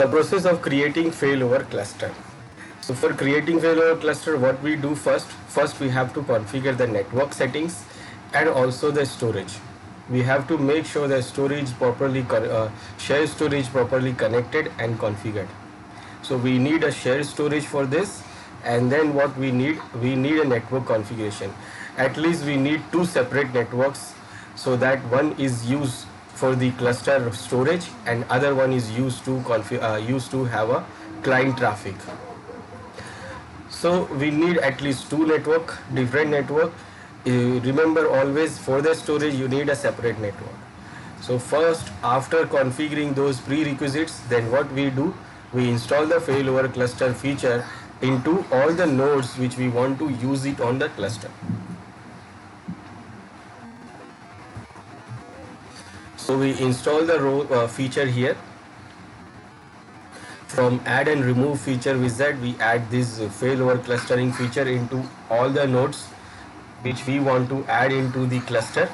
The process of creating failover cluster. So for creating failover cluster, what we do first we have to configure the network settings and also the storage. We have to make sure the storage properly, share storage properly connected and configured. So we need a shared storage for this, and then what we need a network configuration. At least we need two separate networks, so that one is used for the cluster storage and other one is used to have a client traffic. So we need at least two different network. Remember, always for the storage you need a separate network. So first, after configuring those prerequisites, then what we do, we install the failover cluster feature into all the nodes which we want to use it on the cluster. So we install the feature here. From add and remove feature wizard, we add this failover clustering feature into all the nodes which we want to add into the cluster.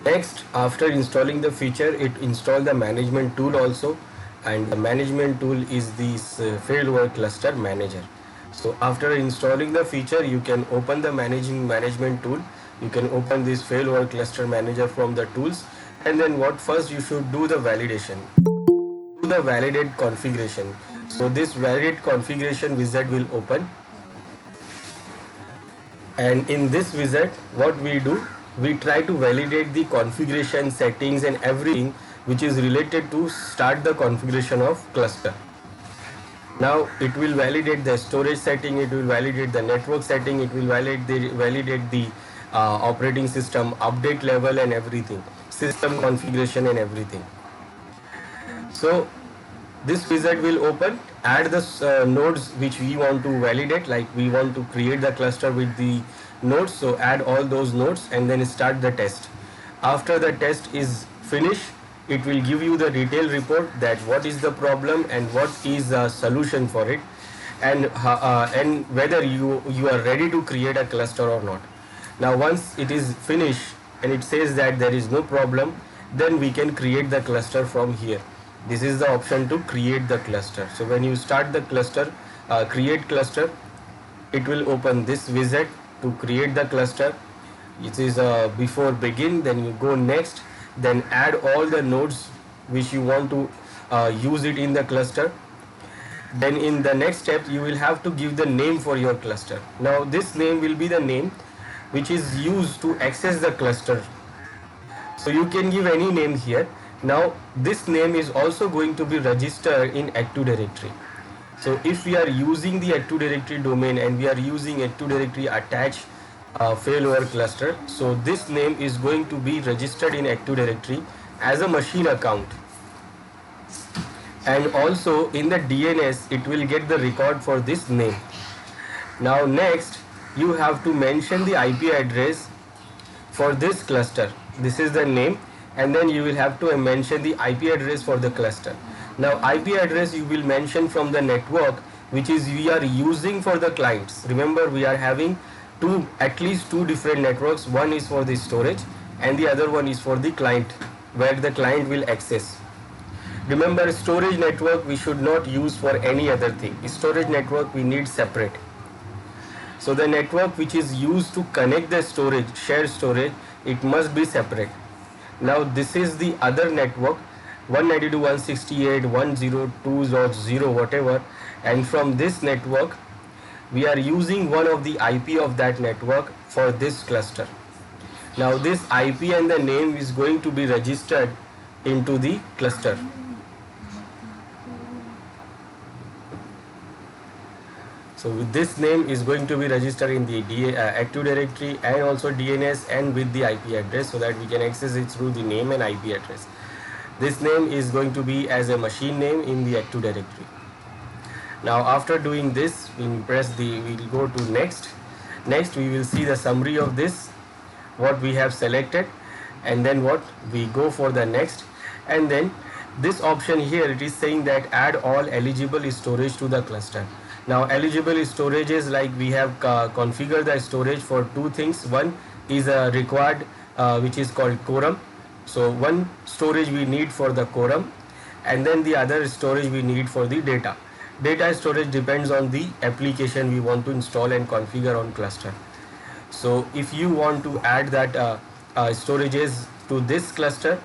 Next, after installing the feature, it install the management tool also, and the management tool is this failover cluster manager. So after installing the feature, you can open the management tool. You can open this failover cluster manager from the tools, and then what first you should do the validation. Do the validate configuration. So this validate configuration wizard will open, and in this wizard, what we do, we try to validate the configuration settings and everything which is related to start the configuration of cluster. Now it will validate the storage setting, it will validate the network setting, it will validate the operating system update level and everything, system configuration and everything. So this wizard will open, add the nodes which we want to validate, like we want to create the cluster with the nodes, so add all those nodes and then start the test. After the test is finished, it will give you the detailed report that what is the problem and what is the solution for it, and whether you are ready to create a cluster or not. Now once it is finished and it says that there is no problem, then we can create the cluster from here. This is the option to create the cluster. So when you start the cluster, create cluster, it will open this wizard to create the cluster. It is before begin, then you go next, then add all the nodes which you want to use it in the cluster. Then in the next step, you will have to give the name for your cluster. Now this name will be the name which is used to access the cluster. So you can give any name here. Now this name is also going to be registered in Active Directory. So if we are using the Active Directory domain and we are using Active Directory attached failover cluster, so this name is going to be registered in Active Directory as a machine account. And also in the DNS, it will get the record for this name. Now next, you have to mention the IP address for this cluster. This is the name, and then you will have to mention the IP address for the cluster. Now IP address you will mention from the network which is we are using for the clients. Remember, we are having at least two different networks. One is for the storage and the other one is for the client, where the client will access. Remember, storage network we should not use for any other thing. Storage network we need separate. So the network which is used to connect the storage, shared storage, it must be separate. Now this is the other network, 192.168.102.0 whatever, and from this network we are using one of the IP of that network for this cluster. Now this IP and the name is going to be registered into the cluster. So with this name is going to be registered in the Active Directory and also DNS and with the IP address, so that we can access it through the name and IP address. This name is going to be as a machine name in the Active Directory. Now after doing this, we will go to next. Next we will see the summary of this, what we have selected, and then what we go for the next. And then this option here, it is saying that add all eligible storage to the cluster. Now eligible storage is like we have configured the storage for two things. One is a required which is called quorum, So one storage we need for the quorum, and then the other storage we need for the data. Data storage depends on the application we want to install and configure on cluster. So if you want to add that storages to this cluster,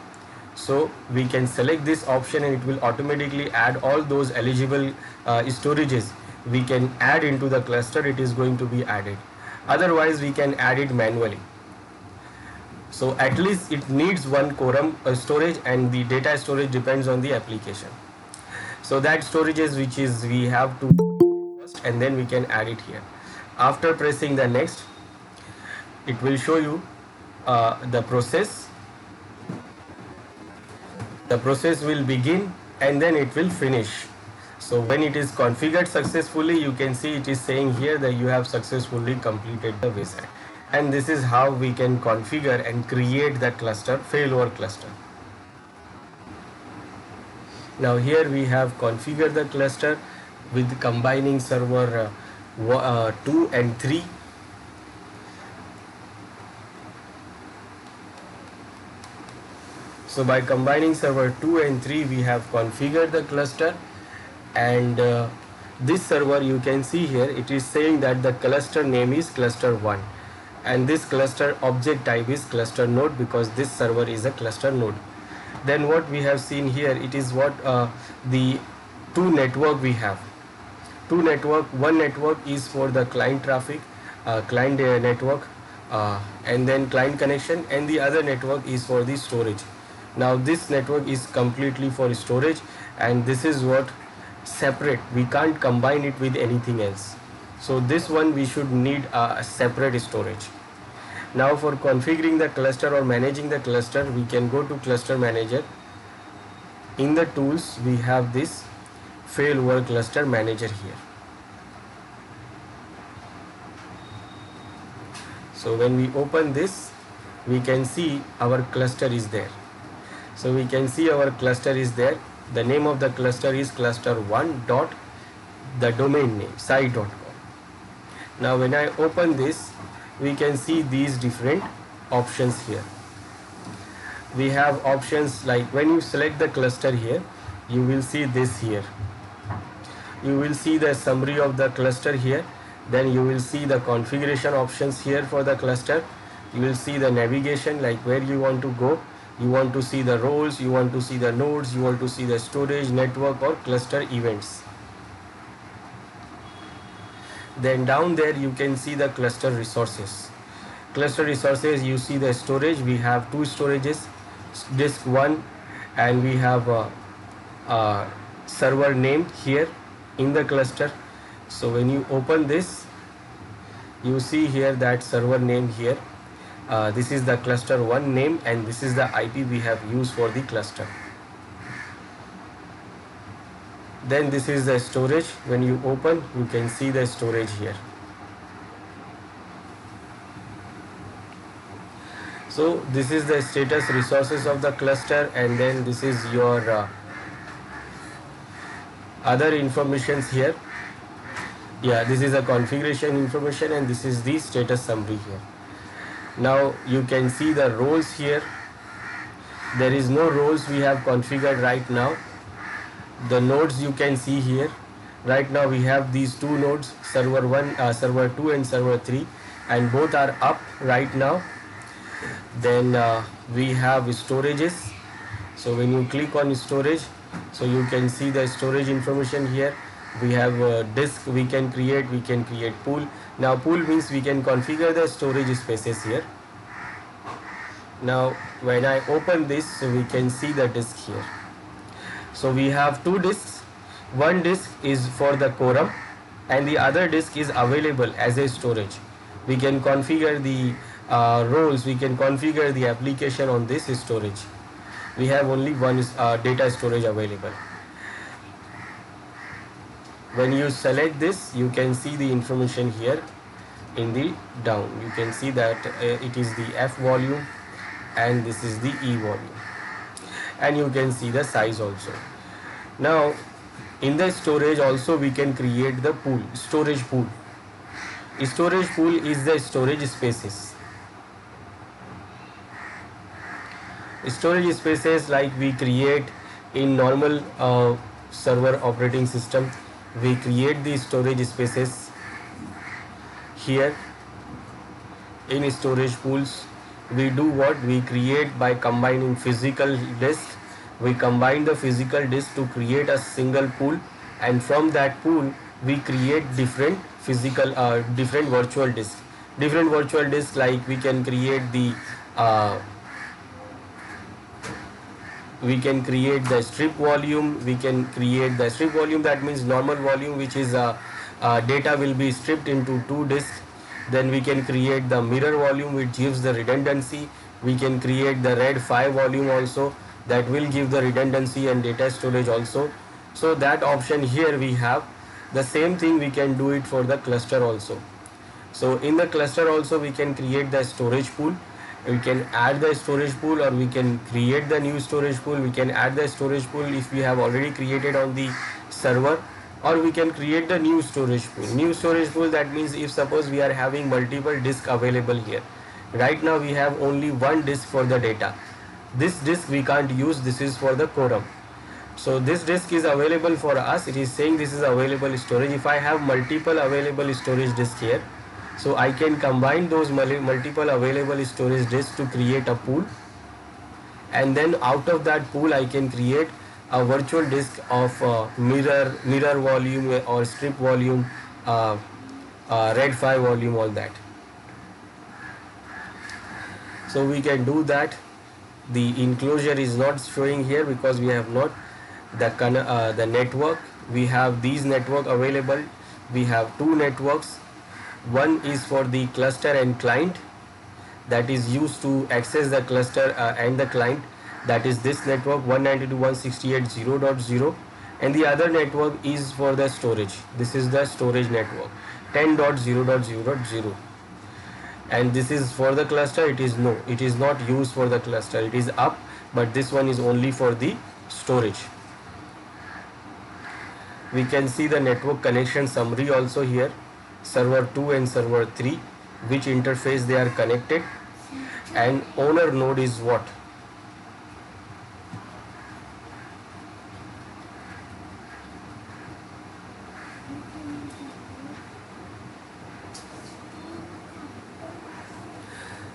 so we can select this option and it will automatically add all those eligible storages we can add into the cluster. It is going to be added. Otherwise we can add it manually. So at least it needs one quorum storage, and the data storage depends on the application. So that storages which is we have to first, and then we can add it here. After pressing the next, it will show you the process. The process will begin and then it will finish. So when it is configured successfully, you can see it is saying here that you have successfully completed the visit. And this is how we can configure and create that cluster, failover cluster. Now here we have configured the cluster with combining server 2 and 3. So by combining server 2 and 3, we have configured the cluster, and this server, you can see here, it is saying that the cluster name is cluster 1, and this cluster object type is cluster node, because this server is a cluster node. Then what we have seen here, it is what the two network we have. Two network, one network is for the client traffic, client network, and then client connection, and the other network is for the storage. Now this network is completely for storage, and this is what separate. We can't combine it with anything else. So this one we should need a separate storage. Now for configuring the cluster or managing the cluster, we can go to cluster manager. In the tools, we have this failover cluster manager here. So when we open this, we can see our cluster is there. So we can see our cluster is there. The name of the cluster is cluster1 dot the domain name site.com. Now when I open this, we can see these different options here. We have options like when you select the cluster here, you will see this here. You will see the summary of the cluster here. Then you will see the configuration options here for the cluster. You will see the navigation, like where you want to go. You want to see the roles, you want to see the nodes, you want to see the storage, network, or cluster events. Then down there you can see the cluster resources. Cluster resources, you see the storage. We have two storages, disk 1, and we have a server name here in the cluster. So when you open this, you see here that server name here. This is the cluster 1 name, and this is the IP we have used for the cluster. Then this is the storage. When you open, you can see the storage here. So this is the status resources of the cluster, and then this is your other informations here. Yeah, this is a configuration information, and this is the status summary here. Now you can see the roles here. There is no roles we have configured right now. The nodes you can see here. Right now we have these two nodes, server 1, server 2 and server 3, and both are up right now. Then we have storages. So when you click on storage, so you can see the storage information here. We have a disk we can create pool. Now pool means we can configure the storage spaces here. Now when I open this, so we can see the disk here. So we have two disks. One disk is for the quorum, and the other disk is available as a storage. We can configure the roles, we can configure the application on this storage. We have only one data storage available. When you select this, you can see the information here in the down. You can see that it is the F volume, and this is the E volume, and you can see the size also. Now in the storage also we can create the pool, storage pool. Storage pool is the storage spaces. Storage spaces like we create in normal server operating system, we create the storage spaces here in storage pools. We do what? We create by combining physical disk. We combine the physical disk to create a single pool, and from that pool we create different virtual disks. Different virtual disks, like uh, we can create the strip volume. We can create the strip volume, that means normal volume, which is data will be stripped into two disks. Then we can create the mirror volume, which gives the redundancy. We can create the RAID 5 volume also, that will give the redundancy and data storage also. So that option here we have. The same thing we can do it for the cluster also. So in the cluster also we can create the storage pool. We can add the storage pool, or we can create the new storage pool. We can add the storage pool if we have already created on the server, or we can create the new storage pool. New storage pool, that means if suppose we are having multiple disks available here. Right now we have only one disk for the data. This disk we can't use, this is for the quorum. So this disk is available for us. It is saying this is available storage. If I have multiple available storage disk here, so I can combine those multiple available storage disks to create a pool, and then out of that pool I can create a virtual disk of mirror volume or strip volume, RAID 5 volume, all that. So we can do that. The enclosure is not showing here because we have not the network. We have these network available. We have two networks. One is for the cluster and client, that is used to access the cluster and the client, that is this network 192.168.0.0, and the other network is for the storage. This is the storage network 10.0.0.0, and this is for the cluster. It is not used for the cluster. It is up, but this one is only for the storage. We can see the network connection summary also here. Server 2 and server 3, which interface they are connected, and owner node is what?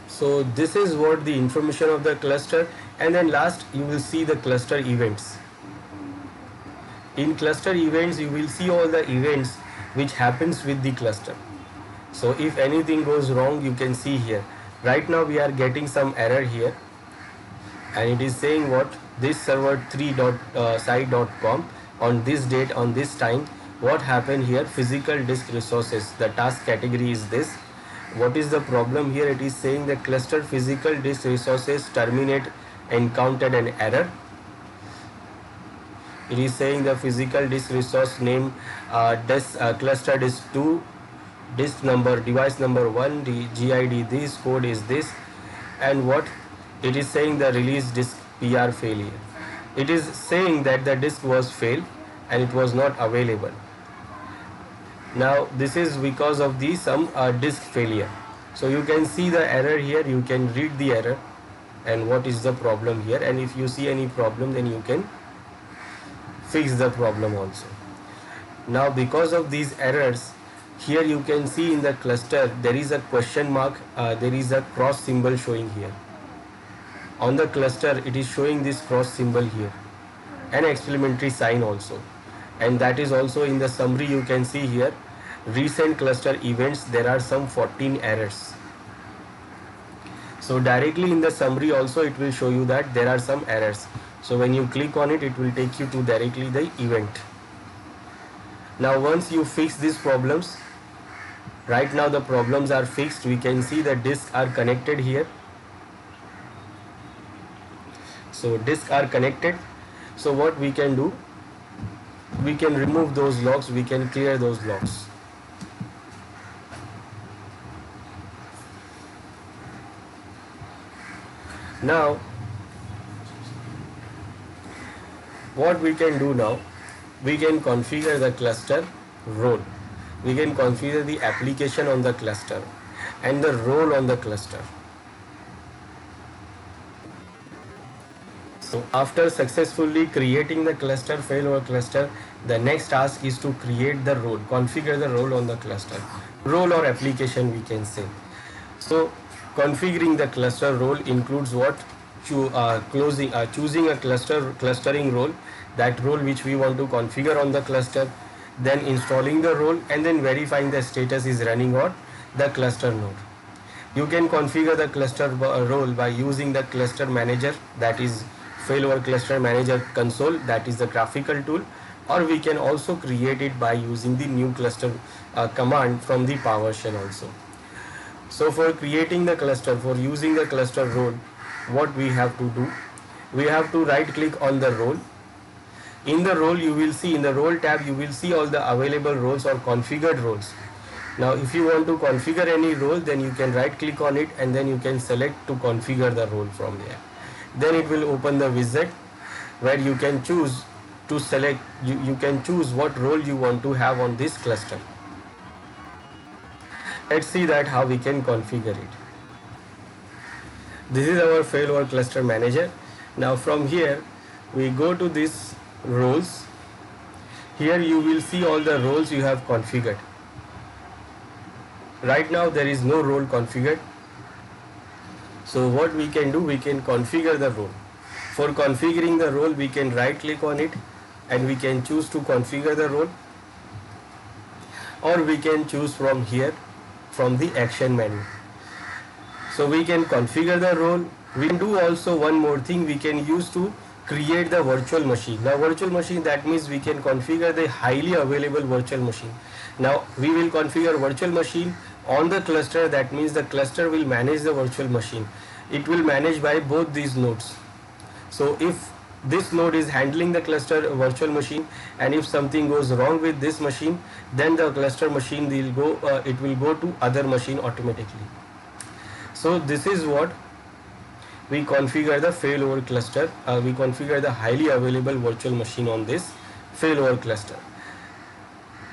So this is what the information of the cluster. And then last you will see the cluster events. In cluster events you will see all the events which happens with the cluster. So if anything goes wrong, you can see here. Right now we are getting some error here, and it is saying what? This server 3.site.com on this date, on this time, what happened here? Physical disk resources, the task category is this. What is the problem here? It is saying the cluster physical disk resources terminate encountered an error. It is saying the physical disk resource name cluster disk 2, disk number, device number 1, the GID, this code is this, and what? It is saying the release disk PR failure. It is saying that the disk was failed and it was not available. Now this is because of the some disk failure. So you can see the error here, you can read the error and what is the problem here, and if you see any problem then you can fix the problem also. Now because of these errors, here you can see in the cluster there is a question mark, there is a cross symbol showing here. On the cluster it is showing this cross symbol here, an exclamatory sign also, and that is also in the summary. You can see here recent cluster events, there are some 14 errors. So directly in the summary also it will show you that there are some errors. So when you click on it, it will take you to directly the event. Now once you fix these problems, right now the problems are fixed. We can see the disks are connected here. So disks are connected. So what we can do, we can remove those logs, we can clear those logs. Now what we can do now, we can configure the cluster role. We can configure the application on the cluster and the role on the cluster. So after successfully creating the cluster, failover cluster, the next task is to create the role, configure the role on the cluster. Role or application we can say. So configuring the cluster role includes what? Choosing a clustering role, that role which we want to configure on the cluster, then installing the role and then verifying the status is running on the cluster node. You can configure the cluster role by using the cluster manager, that is failover cluster manager console, that is the graphical tool, or we can also create it by using the new cluster command from the PowerShell also. So for creating the cluster, for using the cluster role, what we have to do, we have to right click on the role. In the role you will see, in the role tab you will see all the available roles or configured roles. Now if you want to configure any role, then you can right click on it and then you can select to configure the role from there. Then it will open the wizard where you can choose to select, you can choose what role you want to have on this cluster. Let's see that how we can configure it. This is our failover cluster manager. Now from here we go to this roles. Here you will see all the roles you have configured. Right now there is no role configured. So what we can do, we can configure the role. For configuring the role, we can right click on it and we can choose to configure the role, or we can choose from here from the action menu. So we can configure the role. We can do also one more thing, we can use to create the virtual machine. Now virtual machine, that means we can configure the highly available virtual machine. Now we will configure virtual machine on the cluster, that means the cluster will manage the virtual machine. It will manage by both these nodes. So if this node is handling the cluster virtual machine and if something goes wrong with this machine, then the cluster machine will go to other machine automatically. So this is what we configure the failover cluster. We configure the highly available virtual machine on this failover cluster.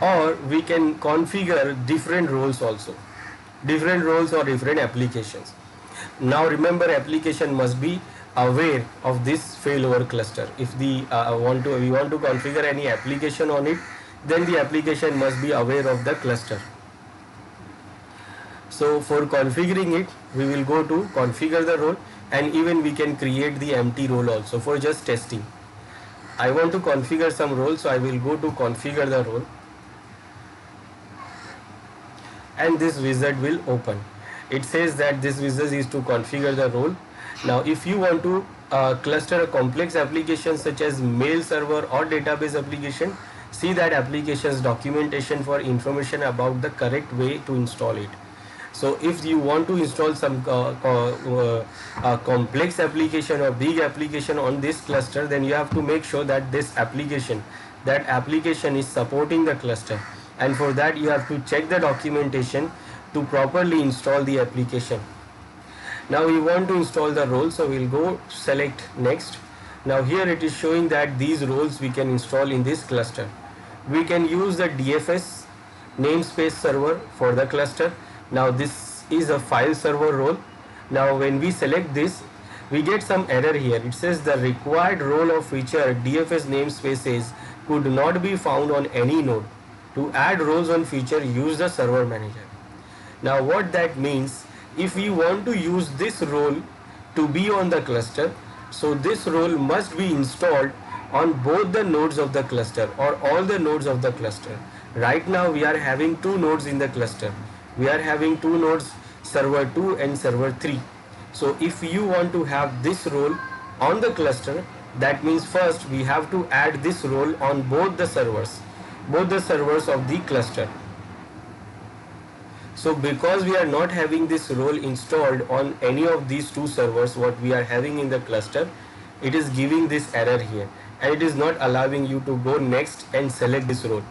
Or we can configure different roles also, different roles or different applications. Now remember, application must be aware of this failover cluster. If we want to configure any application on it, then the application must be aware of the cluster. So for configuring it, we will go to configure the role, and even we can create the empty role also for just testing. I want to configure some role, so I will go to configure the role, and this wizard will open. It says that this wizard is to configure the role. Now if you want to cluster a complex application such as mail server or database application, see that application's documentation for information about the correct way to install it. So if you want to install some complex application or big application on this cluster, then you have to make sure that that application is supporting the cluster, and for that you have to check the documentation to properly install the application. Now we want to install the role, so we'll go select next. Now here it is showing that these roles we can install in this cluster. We can use the DFS namespace server for the cluster. Now this is a file server role. Now when we select this, we get some error here. It says the required role of feature DFS namespaces could not be found on any node. To add roles on feature, use the server manager. Now what that means, if we want to use this role to be on the cluster, so this role must be installed on both the nodes of the cluster or all the nodes of the cluster. Right now we are having two nodes in the cluster. We are having two nodes, server 2 and server 3. So if you want to have this role on the cluster, that means first we have to add this role on both the servers of the cluster. So because we are not having this role installed on any of these two servers what we are having in the cluster, it is giving this error here, and it is not allowing you to go next and select this role.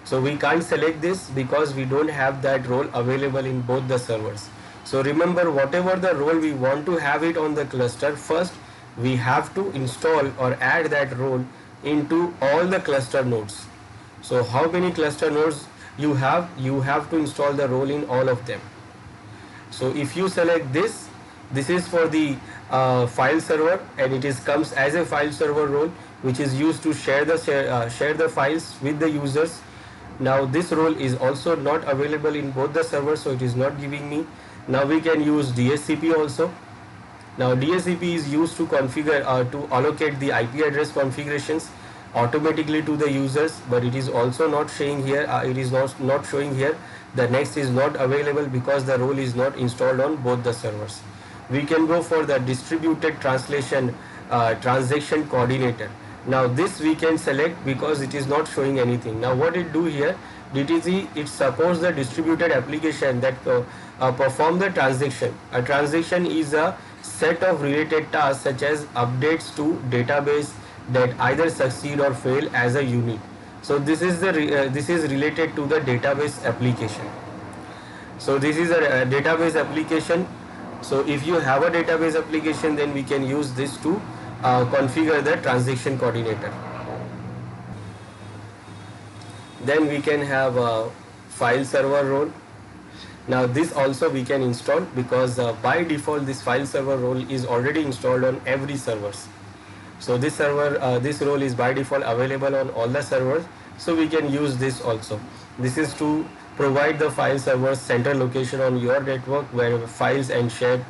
So we can't select this because we don't have that role available in both the servers. So remember, whatever the role we want to have it on the cluster, first we have to install or add that role into all the cluster nodes. So how many cluster nodes you have to install the role in all of them. So if you select this is for the file server, and it is comes as a file server role which is used to share the files with the users. Now this role is also not available in both the servers, so it is not giving me. Now we can use DHCP also. Now DHCP is used to configure to allocate the IP address configurations automatically to the users, but it is also not showing here. It is not showing here. The next is not available because the role is not installed on both the servers. We can go for the distributed translation transaction coordinator. Now this we can select because it is not showing anything. Now what it do here, DTC, it supports the distributed application that perform the transaction. A transaction is a set of related tasks such as updates to database that either succeed or fail as a unit. So this is this is related to the database application. So this is a database application. So if you have a database application, then we can use this to configure the transaction coordinator. Then we can have a file server role. Now this also we can install because by default this file server role is already installed on every servers. So this role is by default available on all the servers, so we can use this also. This is to provide the file server's central location on your network where files and shared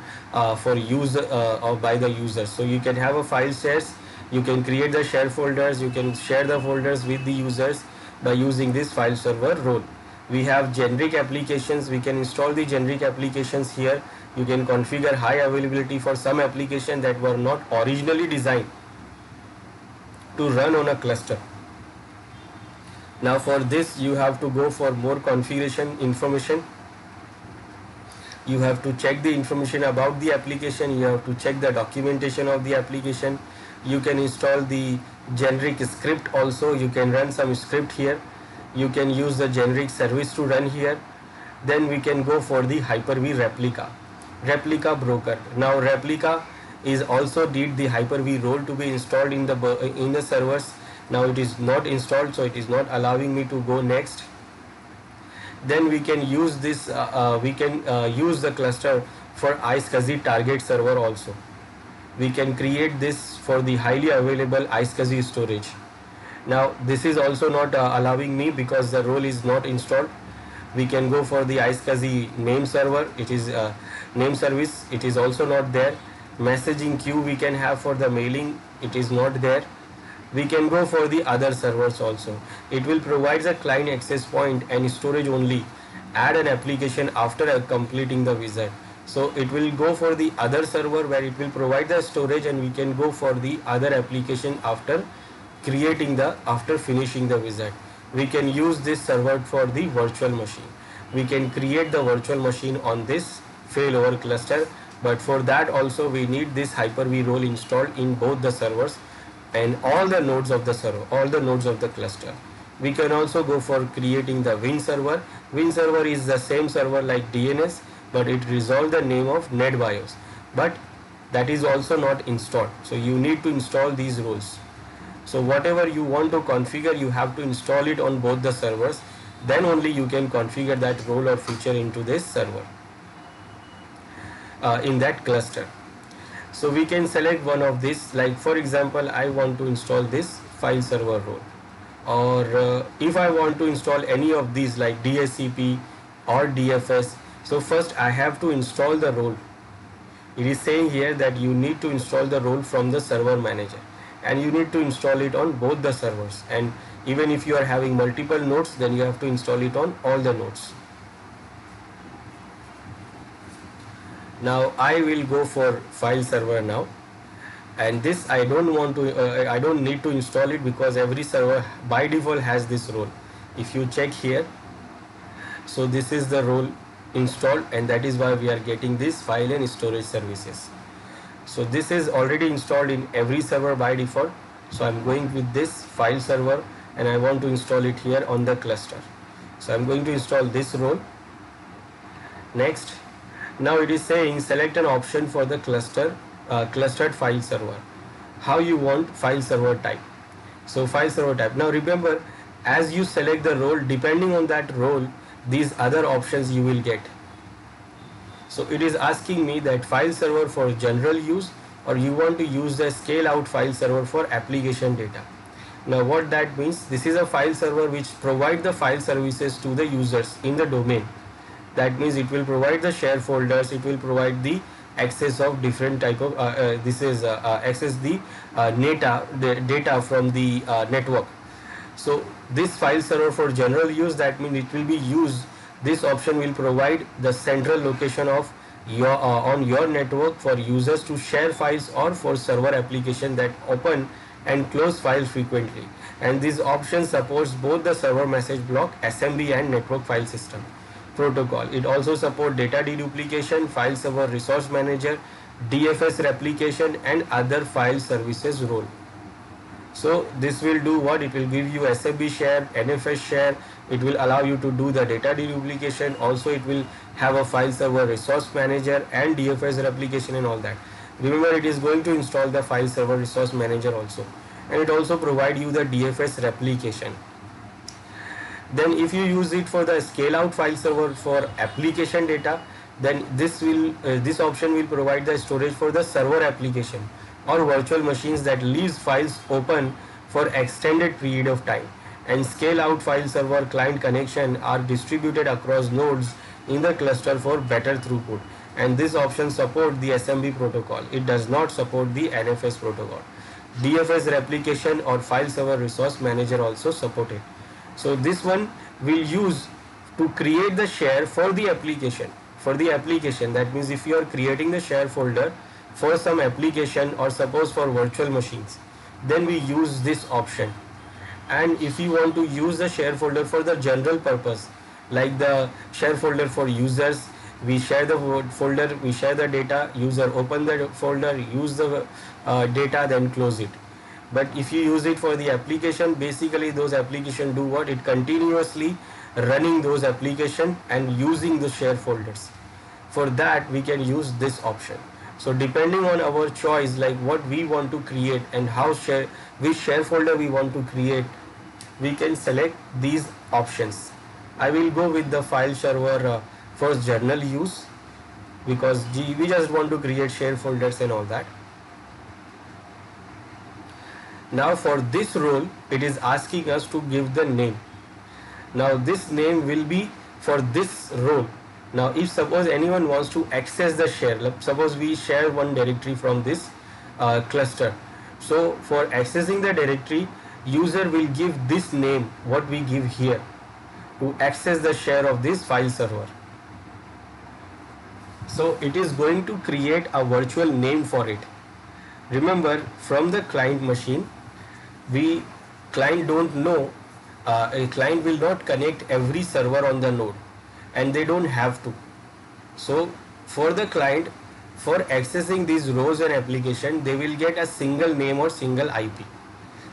for use or by the users. So you can have a file shares, you can create the share folders, you can share the folders with the users by using this file server role. We have generic applications. We can install the generic applications here. You can configure high availability for some applications that were not originally designed to run on a cluster. Now for this you have to go for more configuration information. You have to check the information about the application. You have to check the documentation of the application. You can install the generic script also. You can run some script here. You can use the generic service to run here. Then we can go for the Hyper-V replica broker. Now replica is also need the Hyper-V role to be installed in the servers. Now it is not installed, so it is not allowing me to go next. Then we can use this use the cluster for iSCSI target server also. We can create this for the highly available iSCSI storage. Now this is also not allowing me because the role is not installed. We can go for the iSCSI name server. It is name service. It is also not there. Messaging queue we can have for the mailing. It is not there. We can go for the other servers also. It will provide a client access point and storage only. Add an application after completing the wizard. So it will go for the other server where it will provide the storage, and we can go for the other application after finishing the wizard. We can use this server for the virtual machine. We can create the virtual machine on this failover cluster, but for that also we need this Hyper-V role installed in both the servers and all the nodes of the server, all the nodes of the cluster. We can also go for creating the Win server. Win server is the same server like DNS, but it resolves the name of NetBIOS, but that is also not installed. So you need to install these roles. So whatever you want to configure, you have to install it on both the servers. Then only you can configure that role or feature into this server, in that cluster. So we can select one of these, like for example I want to install this file server role, or if I want to install any of these like DHCP or DFS. So first I have to install the role. It is saying here that you need to install the role from the server manager, and you need to install it on both the servers, and even if you are having multiple nodes, then you have to install it on all the nodes. Now I will go for file server now, and this I don't need to install it because every server by default has this role. If you check here, so this is the role installed, and that is why we are getting this file and storage services. So this is already installed in every server by default. So I'm going with this file server, and I want to install it here on the cluster. So I'm going to install this role. Next, now it is saying select an option for the clustered file server. How you want file server type. So file server type. Now remember, as you select the role, depending on that role, these other options you will get. So it is asking me that file server for general use, or you want to use the scale out file server for application data. Now what that means, this is a file server which provide the file services to the users in the domain. That means it will provide the share folders, it will provide the access of different type of access the data from the network. So this file server for general use, that means it will be used, this option will provide the central location of your on your network for users to share files or for server application that open and close files frequently. And this option supports both the server message block, SMB and network file system protocol. It also supports data deduplication, file server resource manager, DFS replication and other file services role. So this will do what? It will give you SMB share, NFS share, it will allow you to do the data deduplication, also it will have a file server resource manager and DFS replication and all that. Remember, it is going to install the file server resource manager also, and it also provide you the DFS replication. Then if you use it for the scale out file server for application data, then this option will provide the storage for the server application or virtual machines that leaves files open for extended period of time. And scale out file server client connection are distributed across nodes in the cluster for better throughput. And this option support the SMB protocol. It does not support the NFS protocol. DFS replication or file server resource manager also supported. So this one will use to create the share for the application. For the application, that means if you are creating the share folder for some application or suppose for virtual machines, then we use this option. And if you want to use the share folder for the general purpose, like the share folder for users, we share the folder, we share the data, user open the folder, use the data, then close it. But if you use it for the application, basically those applications do what? It continuously running those applications and using the share folders. For that we can use this option. So depending on our choice, like what we want to create and which share folder we want to create, we can select these options. I will go with the file server for general use because we just want to create share folders and all that. Now for this role, it is asking us to give the name. Now this name will be for this role. Now if suppose anyone wants to access the share, suppose we share one directory from this cluster. So for accessing the directory, user will give this name, what we give here, to access the share of this file server. So it is going to create a virtual name for it. Remember, from the client machine, client don't know, a client will not connect every server on the node, and they don't have to. So for the client, for accessing these rows and application, they will get a single name or single IP,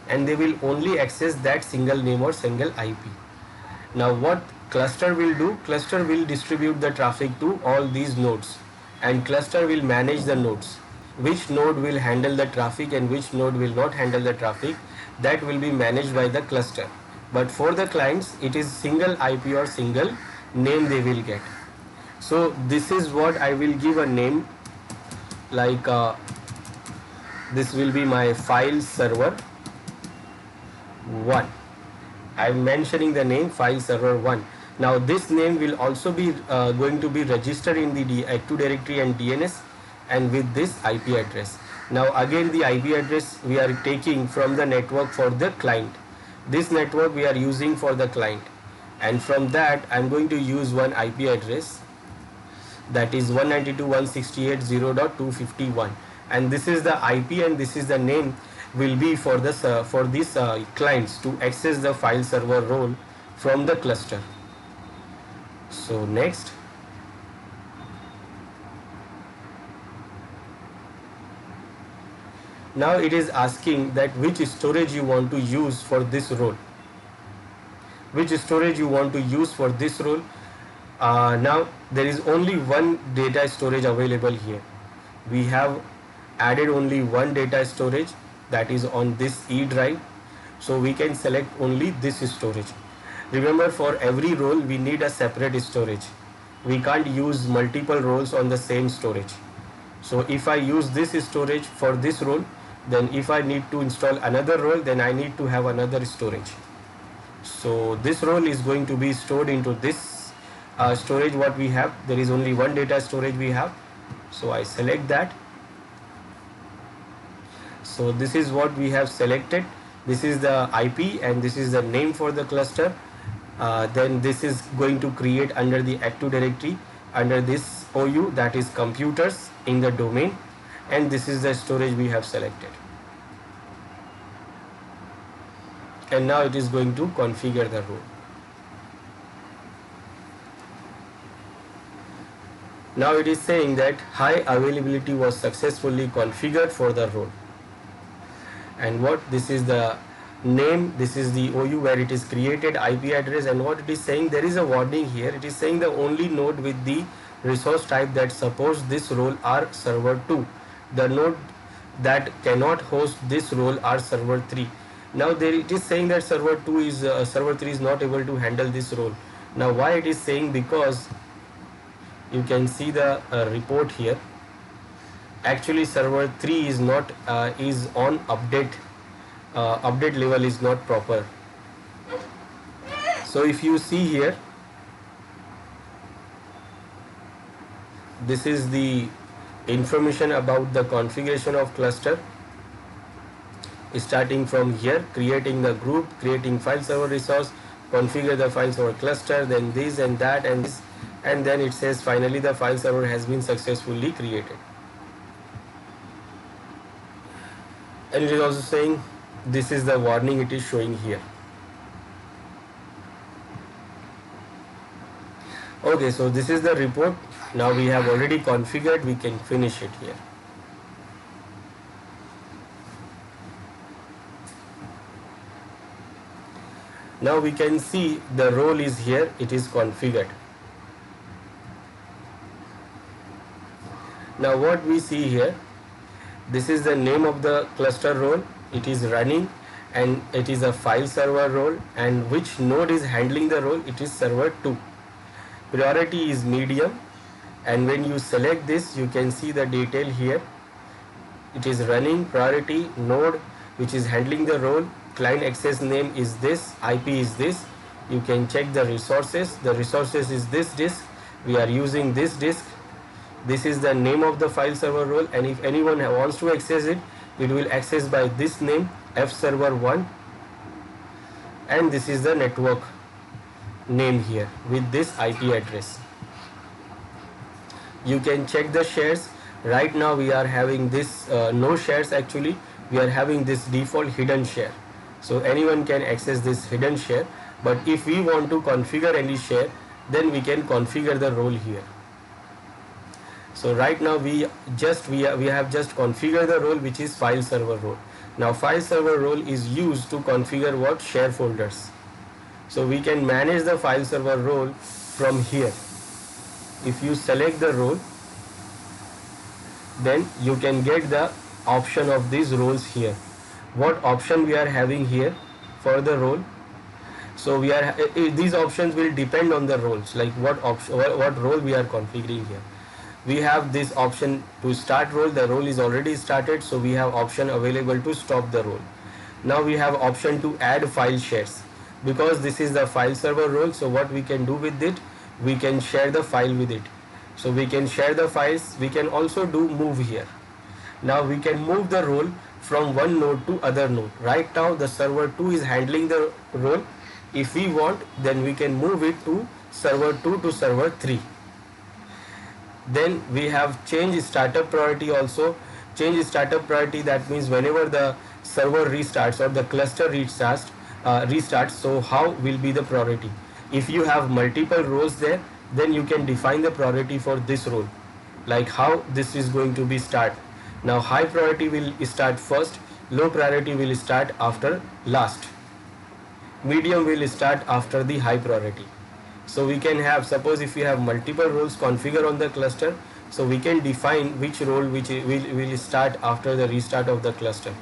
and they will only access that single name or single IP. Now what cluster will do? Cluster will distribute the traffic to all these nodes, and cluster will manage the nodes. Which node will handle the traffic and which node will not handle the traffic, that will be managed by the cluster. But for the clients, it is single IP or single name they will get. So this is what I will give a name, like this will be my file server 1. I am mentioning the name file server 1. Now this name will also be going to be registered in the Active Directory and DNS, and with this IP address. Now again, the IP address we are taking from the network for the client. This network we are using for the client, and from that I am going to use one IP address, that is 192.168.0.251, and this is the IP and this is the name will be for this clients to access the file server role from the cluster. So next, now it is asking that which storage you want to use for this role. Which storage you want to use for this role. Now there is only one data storage available here. We have added only one data storage, that is on this E drive. So we can select only this storage. Remember, for every role we need a separate storage. We can't use multiple roles on the same storage. So if I use this storage for this role, then if I need to install another role, then I need to have another storage. So this role is going to be stored into this storage what we have. There is only one data storage we have. So I select that. So this is what we have selected. This is the IP and this is the name for the cluster. Then this is going to create under the Active Directory under this OU, that is computers in the domain, and this is the storage we have selected. And now it is going to configure the role. Now it is saying that high availability was successfully configured for the role. And what this is the name, this is the OU where it is created, IP address, and what it is saying, there is a warning here. It is saying the only node with the resource type that supports this role are server 2. The node that cannot host this role are server 3. Now there it is saying that server 3 is not able to handle this role. Now why it is saying, because you can see the report here. Actually server 3 is not is on update. Update level is not proper. So if you see here, this is the information about the configuration of cluster, starting from here, creating the group, creating file server resource, configure the file server cluster, then this and that and this, and then it says finally the file server has been successfully created. And it is also saying, this is the warning it is showing here. Okay, so this is the report. Now we have already configured, we can finish it here. Now we can see the role is here, it is configured. Now what we see here, this is the name of the cluster role, it is running, and it is a file server role, and which node is handling the role, it is server 2. Priority is medium, and when you select this, you can see the detail here. It is running, priority, node which is handling the role, client access name is this, IP is this. You can check the resources. The resources is this disk. We are using this disk. This is the name of the file server role, and if anyone wants to access it, it will access by this name, fserver1, and this is the network name here with this IP address. You can check the shares. Right now we are having this no shares, actually we are having this default hidden share, so anyone can access this hidden share. But if we want to configure any share, then we can configure the role here. So right now we have just configured the role, which is file server role. Now file server role is used to configure what? Share folders. So we can manage the file server role from here. If you select the role, then you can get the option of these roles here. What option we are having here for the role? So we are these options will depend on the roles, like what role we are configuring here. We have this option to start role. The role is already started, so we have option available to stop the role. Now we have option to add file shares. Because this is the file server role, so what we can do with it, we can share the file with it. So we can share the files. We can also do move here. Now we can move the role from one node to other node. Right now the server 2 is handling the role. If we want, then we can move it to server 2 to server 3. Then we have change startup priority also. Change startup priority, that means whenever the server restarts or the cluster restarts, so how will be the priority? If you have multiple rows there, then you can define the priority for this role, like how this is going to be start. Now high priority will start first, low priority will start after last, medium will start after the high priority. So we can have, suppose if we have multiple roles configured on the cluster, so we can define which role which will start after the restart of the cluster.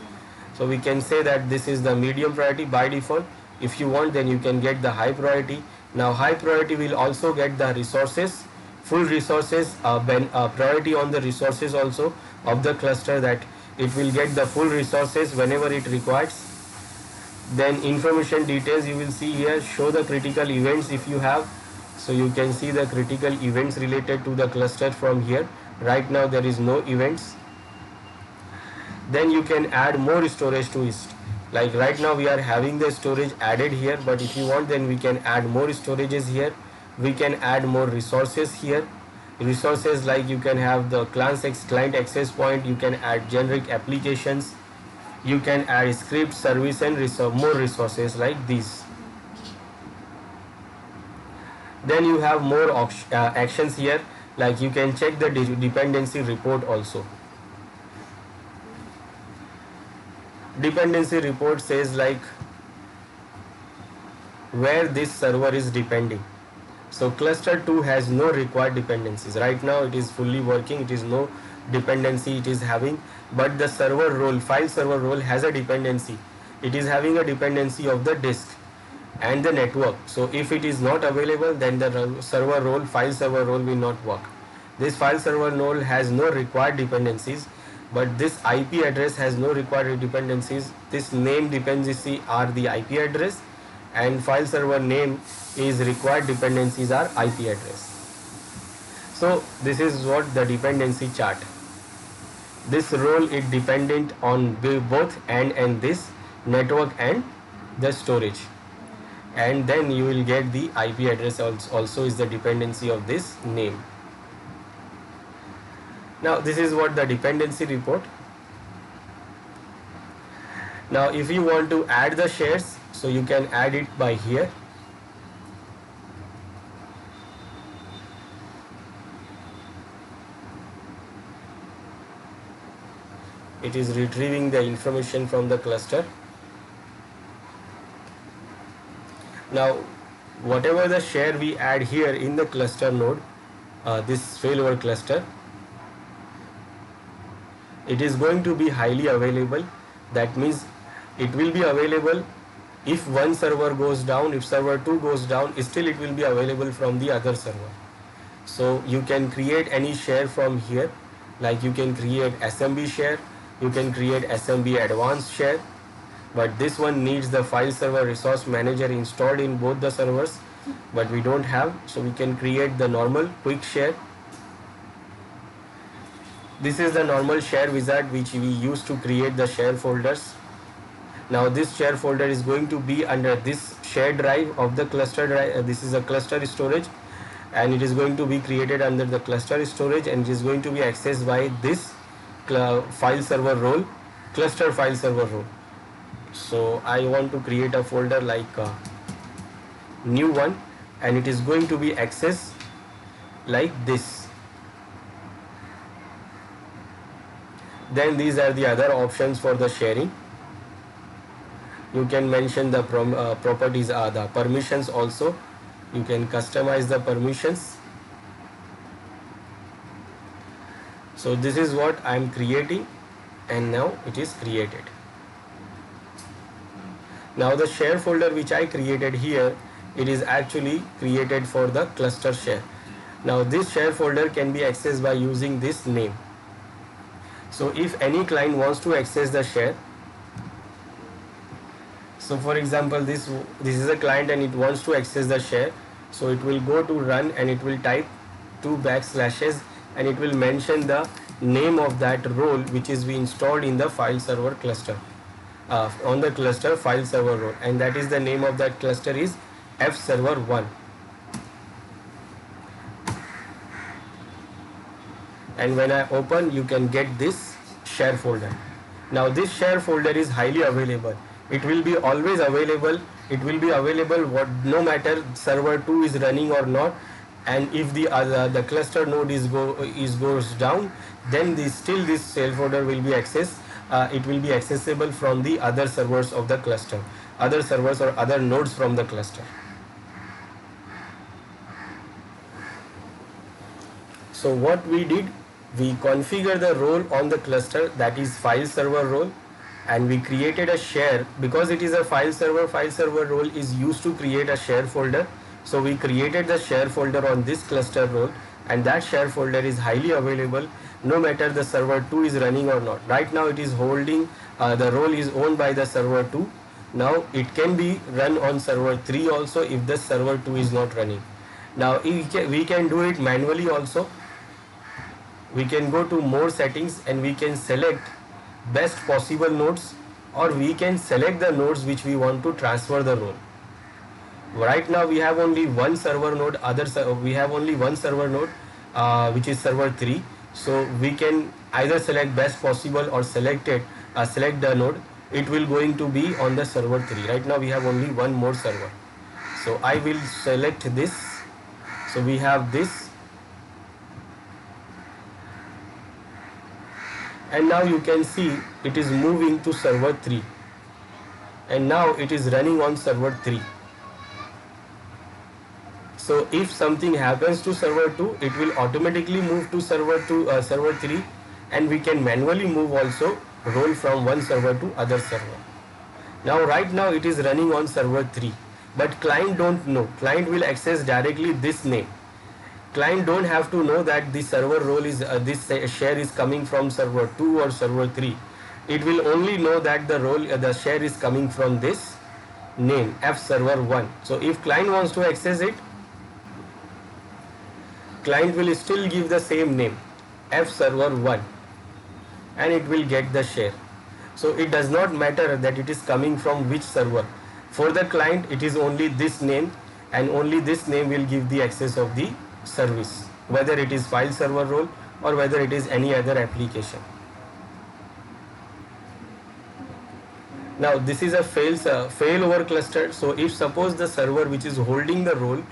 So we can say that this is the medium priority by default. If you want, then you can get the high priority. Now high priority will also get the resources full resources, priority on the resources also of the cluster, that it will get the full resources whenever it requires. Then information details, you will see here, show the critical events if you have. So you can see the critical events related to the cluster from here. Right now there is no events. Then you can add more storage to it. Like right now we are having the storage added here, but if you want, then we can add more storages here. We can add more resources here. Resources like you can have the client access point, you can add generic applications, you can add script, service, and more resources like these. Then you have more actions here, like you can check the dependency report also. Dependency report says like where this server is depending. So cluster 2 has no required dependencies. Right now it is fully working, it is no dependency it is having, but the server role, file server role, has a dependency. It is having a dependency of the disk and the network. So if it is not available, then the server role, file server role, will not work. This file server role has no required dependencies, but this IP address has no required dependencies. This name dependency are the IP address, and file server name is required dependencies are IP address. So this is what the dependency chart. This role is dependent on both and this network and the storage. And then you will get the IP address also is the dependency of this name. Now this is what the dependency report. Now if you want to add the shares, so you can add it by here. It is retrieving the information from the cluster. Now whatever the share we add here in the cluster node, this failover cluster, it is going to be highly available. That means it will be available if one server goes down, if server 2 goes down, still it will be available from the other server. So you can create any share from here, like you can create SMB share, you can create SMB advanced share, but this one needs the file server resource manager installed in both the servers, but we don't have, so we can create the normal quick share. This is the normal share wizard which we use to create the share folders. Now this share folder is going to be under this share drive of the cluster drive. This is a cluster storage, and it is going to be created under the cluster storage, and it is going to be accessed by this file server role, cluster file server role. So I want to create a folder like a new one, and it is going to be accessed like this. Then these are the other options for the sharing. You can mention the properties, the permissions also. You can customize the permissions. So this is what I am creating, and now it is created. Now the share folder which I created here, it is actually created for the cluster share. Now this share folder can be accessed by using this name. So if any client wants to access the share, so for example this is a client and it wants to access the share, so it will go to run and it will type 2 backslashes and it will mention the name of that role which is being installed in the file server cluster, on the cluster file server role, and that is the name of that cluster is fserver1. And when I open, you can get this share folder. Now this share folder is highly available. It will be always available. It will be available no matter server 2 is running or not. And if the cluster node goes down, then still this share folder will be accessed. It will be accessible from the other servers of the cluster, other servers or other nodes from the cluster. So what we did, we configure the role on the cluster, that is file server role, and we created a share. Because it is a file server role is used to create a share folder. So we created the share folder on this cluster role, and that share folder is highly available no matter the server 2 is running or not. Right now it is holding, the role is owned by the server 2. Now it can be run on server 3 also if the server 2 is not running. Now we can do it manually also. We can go to more settings and we can select best possible nodes, or we can select the nodes which we want to transfer the role. Right now we have only one server node, we have only one server node, which is server 3. So we can either select best possible or select the node. It will going to be on the server 3. Right now we have only one more server. So I will select this. So we have this, and now you can see it is moving to server 3, and now it is running on server 3. So if something happens to server 2, it will automatically move to server 3, and we can manually move also role from one server to other server. Now right now it is running on server 3, but client don't know. Client will access directly this name. Client don't have to know that the server role is this share is coming from server 2 or server 3. It will only know that the share is coming from this name, F server 1. So if client wants to access it, client will still give the same name, F server 1, and it will get the share. So it does not matter that it is coming from which server. For the client it is only this name, and only this name will give the access of the service, whether it is file server role or whether it is any other application. Now this is a failover cluster. So if suppose the server which is holding the role,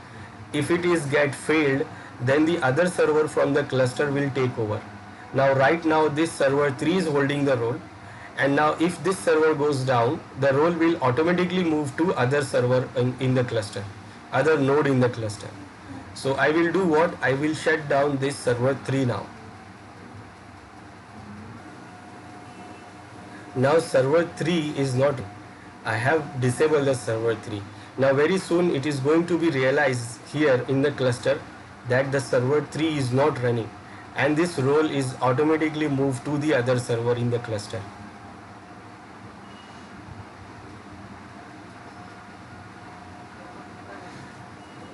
if it is get failed, then the other server from the cluster will take over. Now right now this server 3 is holding the role, and now if this server goes down, the role will automatically move to other server in the cluster, other node in the cluster. So I will do what? I will shut down this server 3 now. Now server 3 is not, I have disabled the server 3. Now very soon it is going to be realized here in the cluster that the server 3 is not running, and this role is automatically moved to the other server in the cluster.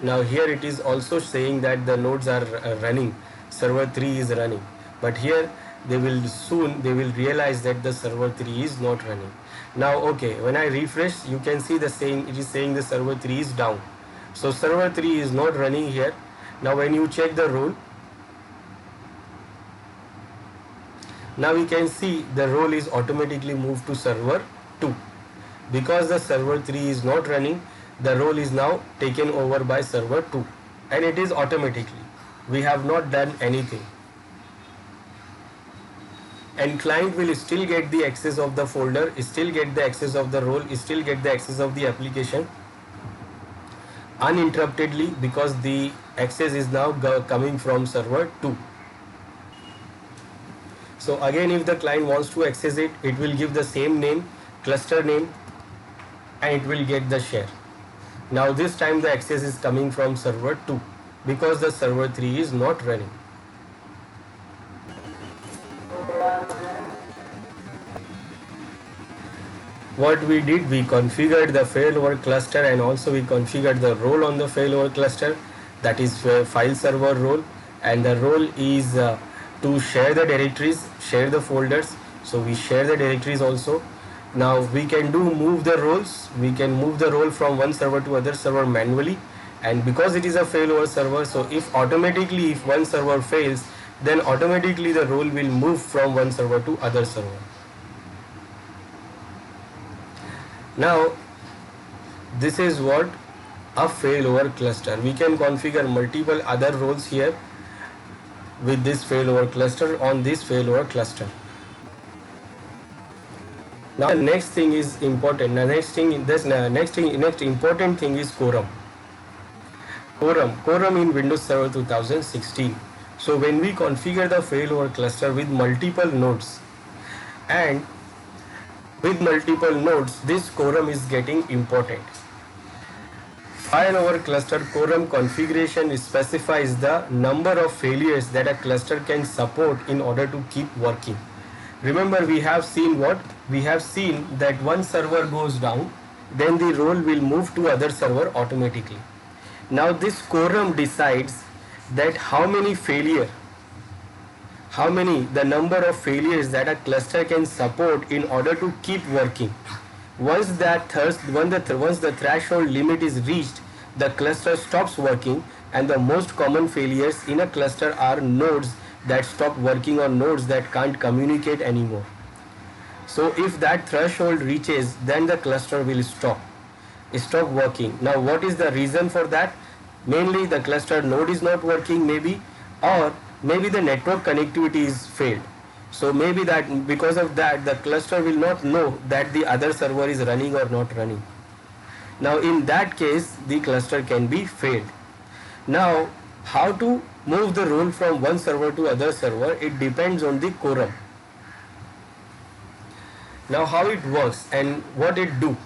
Now here it is also saying that the nodes are running, server 3 is running, but here they will realize that the server 3 is not running. Now okay, when I refresh, you can see it is saying the server 3 is down. So server 3 is not running here. Now when you check the role, now we can see the role is automatically moved to server 2. Because the server 3 is not running, the role is now taken over by server 2, and it is automatically. We have not done anything. And client will still get the access of the folder, still get the access of the role, still get the access of the application uninterruptedly, because the access is now coming from server 2. So again, if the client wants to access it, it will give the same name, cluster name, and it will get the share. Now this time the access is coming from server 2 because the server 3 is not running. What we did, we configured the failover cluster, and also we configured the role on the failover cluster, that is file server role, and the role is to share the directories, share the folders. So we share the directories also. Now we can move the roles. We can move the role from one server to other server manually, and because it is a failover server, so if one server fails, then automatically the role will move from one server to other server. Now this is what a failover cluster. We can configure multiple other roles here with this failover cluster on this failover cluster. Now the next thing is important. The next important thing is quorum. Quorum in Windows Server 2016. So when we configure the failover cluster with multiple nodes, and with multiple nodes, this quorum is getting important. While our cluster quorum configuration specifies the number of failures that a cluster can support in order to keep working. Remember, we have seen what? We have seen that one server goes down, then the role will move to other server automatically. Now this quorum decides that the number of failures that a cluster can support in order to keep working. Once the threshold limit is reached, the cluster stops working, and the most common failures in a cluster are nodes that stop working or nodes that can't communicate anymore. So if that threshold reaches, then the cluster will stop working. Now what is the reason for that? Mainly the cluster node is not working, maybe, or maybe the network connectivity is failed. So maybe that because of that the cluster will not know that the other server is running or not running. Now in that case the cluster can be failed. Now how to move the role from one server to other server? It depends on the quorum. Now how it works and what it do?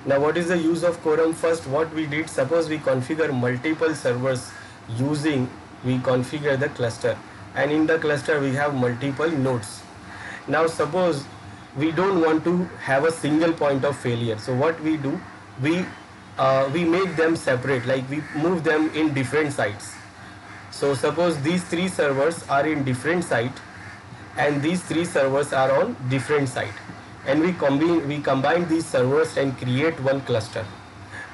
Now what is the use of quorum? First, what we did, suppose we configure multiple servers we configure the cluster, and in the cluster we have multiple nodes. Now suppose we don't want to have a single point of failure. So what we do, we make them separate, like we move them in different sites. So suppose these three servers are in different site and these three servers are on different site, and we combine these servers and create one cluster.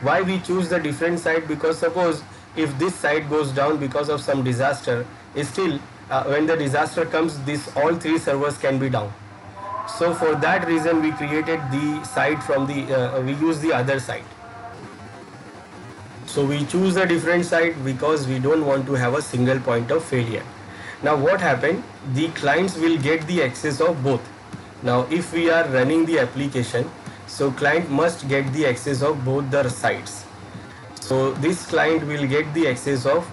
Why we choose the different site? Because suppose if this site goes down because of some disaster, still when the disaster comes, all three servers can be down. So for that reason we created the site from we use the other site. So we choose a different site because we don't want to have a single point of failure. Now what happened? The clients will get the access of both. Now if we are running the application, so client must get the access of both the sites. So this client will get the access of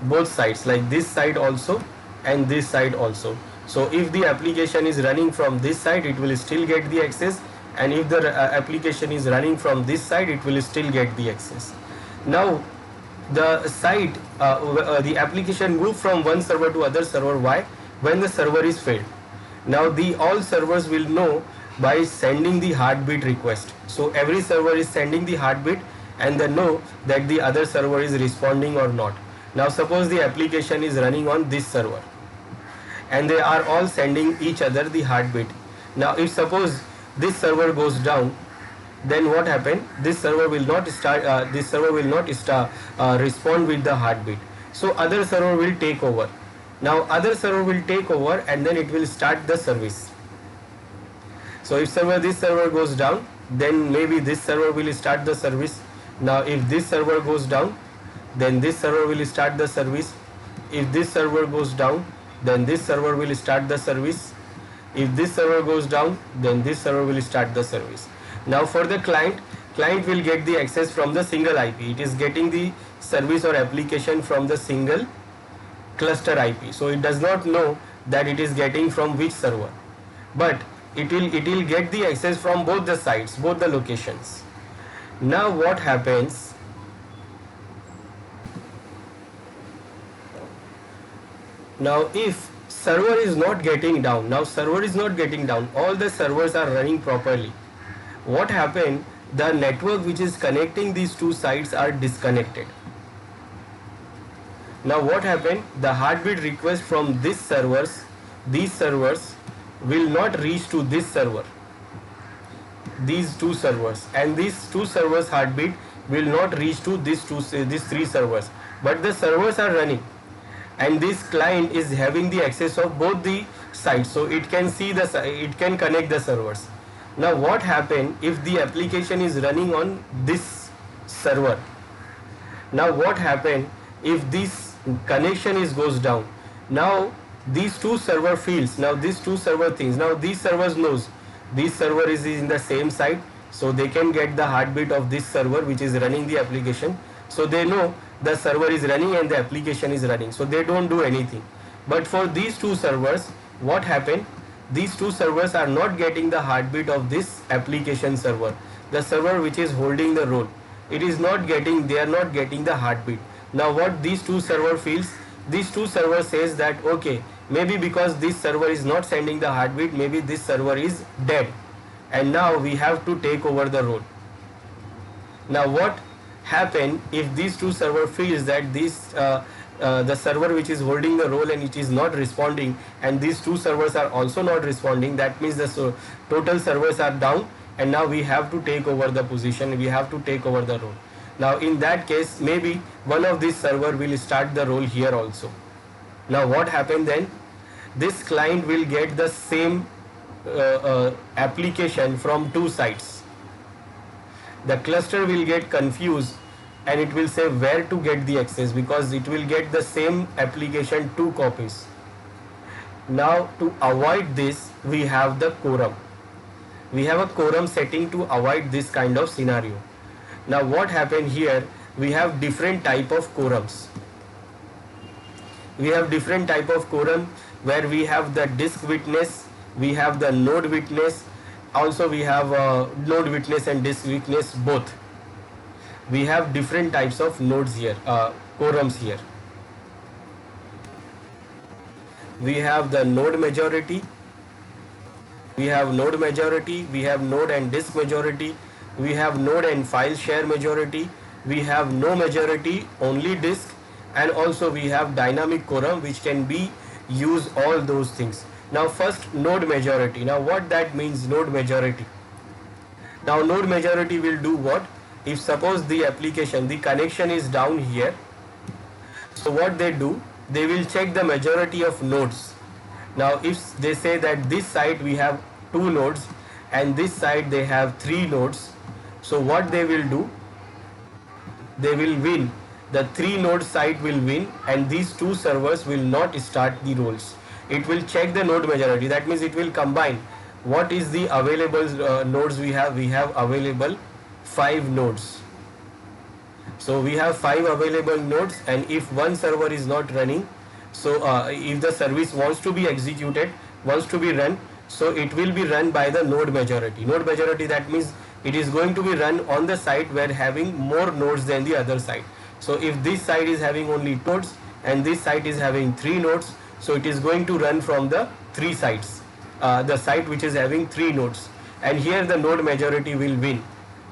both sites, like this side also and this side also. So if the application is running from this side, it will still get the access, and if the application is running from this side, it will still get the access. Now the site, the application move from one server to other server. Why? When the server is failed. Now all servers will know by sending the heartbeat request. So every server is sending the heartbeat and they know that the other server is responding or not. Now suppose the application is running on this server and they are all sending each other the heartbeat. Now if suppose this server goes down, then what happened? This server will not respond with the heartbeat. So other server will take over. Now other server will take over and then it will start the service. So if this server goes down, then maybe this server will start the service. Now if this server goes down, then this server will start the service. If this server goes down, then this server will start the service. If this server goes down, then this server will start the service. Now for the client will get the access from the single IP. It is getting the service or application from the single cluster IP. So it does not know that it is getting from which server, but it will get the access from both the sites, both the locations. Now what happens? Now if server is not getting down, all the servers are running properly. What happened? The network which is connecting these two sites are disconnected. Now what happened? The heartbeat request from these servers will not reach to this server, these two servers, and these two servers heartbeat will not reach to these three servers, but the servers are running and this client is having the access of both the sites, so it can connect the servers. Now what happened if the application is running on this server? Now what happened if this connection goes down? Now these two server fields, now these two server things, now these servers knows this server is in the same site, so they can get the heartbeat of this server which is running the application. So they know the server is running and the application is running, so they don't do anything. But for these two servers, what happened? these two servers are not getting the heartbeat of this application server, the server which is holding the role. It is not getting, they are not getting the heartbeat. Now what these two server feels, these two server says that okay, maybe because this server is not sending the heartbeat, maybe this server is dead, and now we have to take over the role. Now what happen if these two server feels that this the server which is holding the role and it is not responding, and these two servers are also not responding, that means the total servers are down, and now we have to take over the position, we have to take over the role. Now in that case, maybe one of these server will start the role here also. Now what happened then, this client will get the same application from two sides. The cluster will get confused and it will say where to get the access, because it will get the same application two copies. Now to avoid this, we have the quorum. We have a quorum setting to avoid this kind of scenario. Now what happened here, we have different type of quorums. We have different type of quorum where we have the disk witness, we have the node witness, also we have node witness and disk witness both. We have different types of nodes here, quorums here. We have the node majority, we have node majority, we have node and disk majority, we have node and file share majority, we have no majority, only disk, and also we have dynamic quorum which can be use all those things. Now first, node majority. Now what that means, node majority? Now node majority will do what? If suppose the application, the connection is down here, so what they do, they will check the majority of nodes. Now if they say that this side we have 2 nodes and this side they have 3 nodes, so what they will do, they will win, the 3 node side will win, and these 2 servers will not start the roles. It will check the node majority, that means it will combine what is the available nodes we have. We have available 5 nodes. So we have 5 available nodes, and if one server is not running, so if the service wants to be executed, wants to be run, so it will be run by the node majority. Node majority, that means it is going to be run on the side where having more nodes than the other side. So if this side is having only 2 nodes and this side is having 3 nodes, so it is going to run from the 3 sides, the side which is having 3 nodes, and here the node majority will win.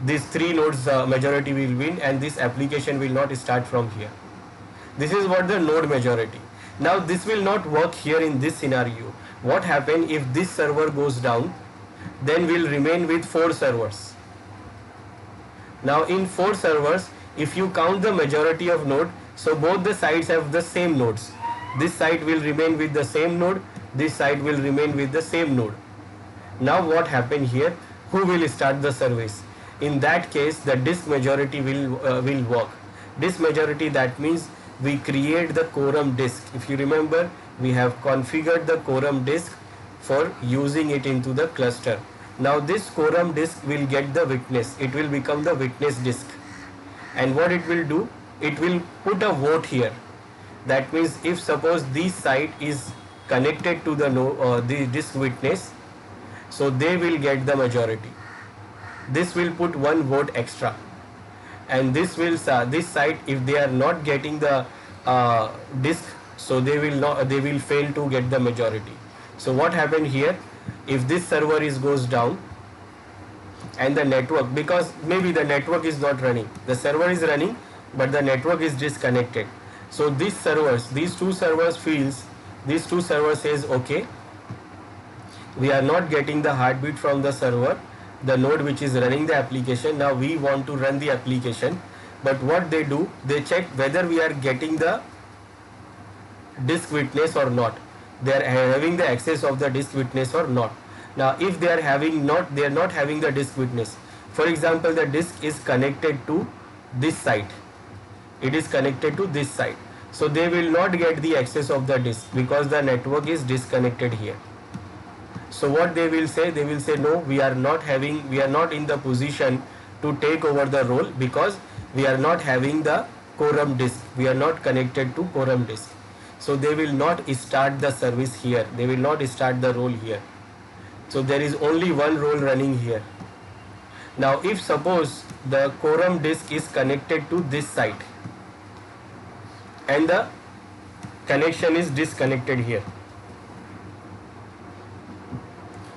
These 3 nodes majority will win, and this application will not start from here. This is what the node majority. Now this will not work here in this scenario. What happen if this server goes down? Then we'll remain with 4 servers. Now in 4 servers, if you count the majority of node, so both the sides have the same nodes. This side will remain with the same node, this side will remain with the same node. Now what happened here? Who will start the service? In that case, the disk majority will work. Disk majority, that means we create the quorum disk. If you remember, we have configured the quorum disk for using it into the cluster. Now this quorum disk will get the witness. It will become the witness disk. And what it will do, it will put a vote here. That means if suppose this side is connected to the disk witness, so they will get the majority. This will put 1 vote extra, and this will this side, if they are not getting the disk, so they will fail to get the majority. So what happened here, if this server goes down and the network, because maybe the network is not running, the server is running but the network is disconnected, so these servers, these 2 servers feels, these 2 servers says okay, we are not getting the heartbeat from the server, the node which is running the application. Now we want to run the application, but what they do, they check whether we are getting the disk witness or not, they are having the access of the disk witness or not. Now if they are not having the disk witness, for example the disk is connected to this side, it is connected to this side, so they will not get the access of the disk because the network is disconnected here. So what they will say, no, we are not in the position to take over the role because we are not having the quorum disk, we are not connected to quorum disk. So they will not start the service here, they will not start the role here. So there is only one role running here. Now if suppose the quorum disk is connected to this site and the connection is disconnected here,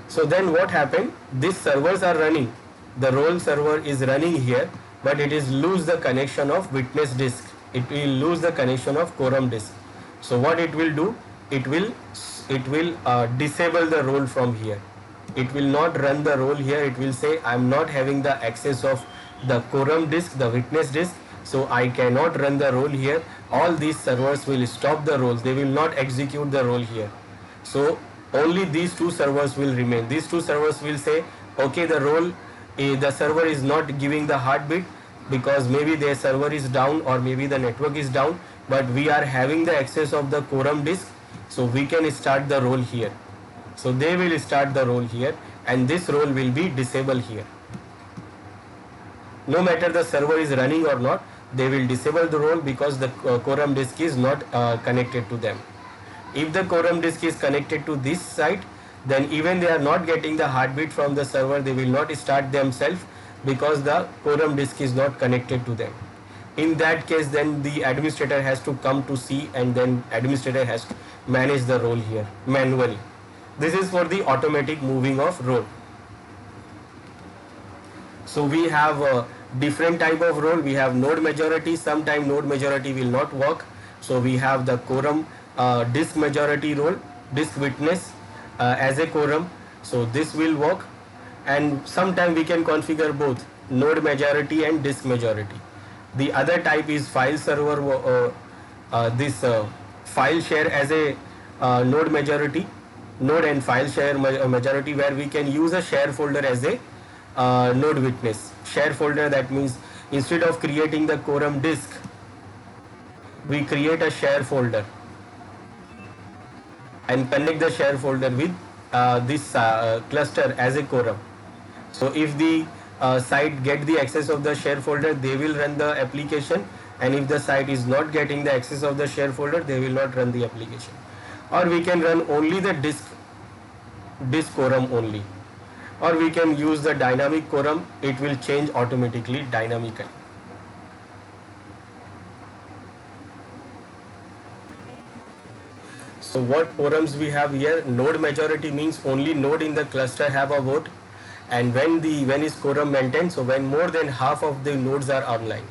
so then what happened? These servers are running. The role server is running here, but it is lose the connection of witness disk. It will lose the connection of quorum disk. So what it will do? It will disable the role from here. It will not run the role here. It will say I am not having the access of the quorum disk, the witness disk, so I cannot run the role here. All these servers will stop the roles. They will not execute the role here. So only these two servers will remain. These two servers will say, okay, the role, the server is not giving the heartbeat because maybe their server is down or maybe the network is down, but we are having the access of the quorum disk, so we can start the role here. So they will start the role here and this role will be disabled here. No matter the server is running or not, they will disable the role because the quorum disk is not connected to them. If the quorum disk is connected to this site, then even they are not getting the heartbeat from the server, they will not start themselves because the quorum disk is not connected to them. In that case, then the administrator has to come to see and then administrator has to manage the role here manually. This is for the automatic moving of role. So we have a different type of role. We have node majority. Sometime node majority will not work. So we have the quorum disk majority role, disk witness as a quorum. So this will work. And sometime we can configure both node majority and disk majority. The other type is file server, this file share as a node majority, node and file share majority, where we can use a share folder as a node witness. Share folder, that means instead of creating the quorum disk, we create a share folder and connect the share folder with this cluster as a quorum. So if the site get the access of the share folder, they will run the application, and if the site is not getting the access of the share folder, they will not run the application. Or we can run only the disk quorum only, or we can use the dynamic quorum. It will change automatically dynamically. So what quorums we have here? Node majority means only node in the cluster have a vote, and when is quorum maintained? So when more than half of the nodes are online.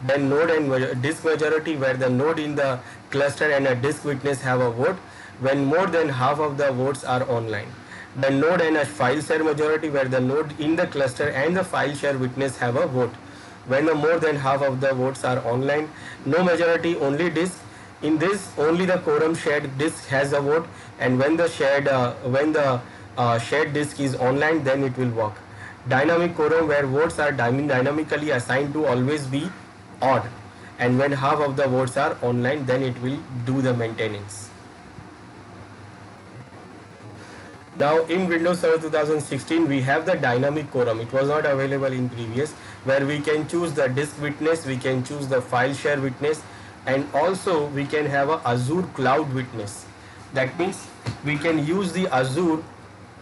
Then node and disk majority, where the node in the cluster and a disk witness have a vote when more than half of the votes are online. The node and a file share majority, where the node in the cluster and the file share witness have a vote when the more than half of the votes are online. No majority, only disk. In this, only the quorum shared disk has a vote, and when the shared disk is online, then it will work. Dynamic quorum, where votes are dynamically assigned to always be odd, and when half of the votes are online, then it will do the maintenance. Now in Windows Server 2016 we have the dynamic quorum. It was not available in previous, where we can choose the disk witness, we can choose the file share witness, and also we can have a Azure cloud witness. That means we can use the Azure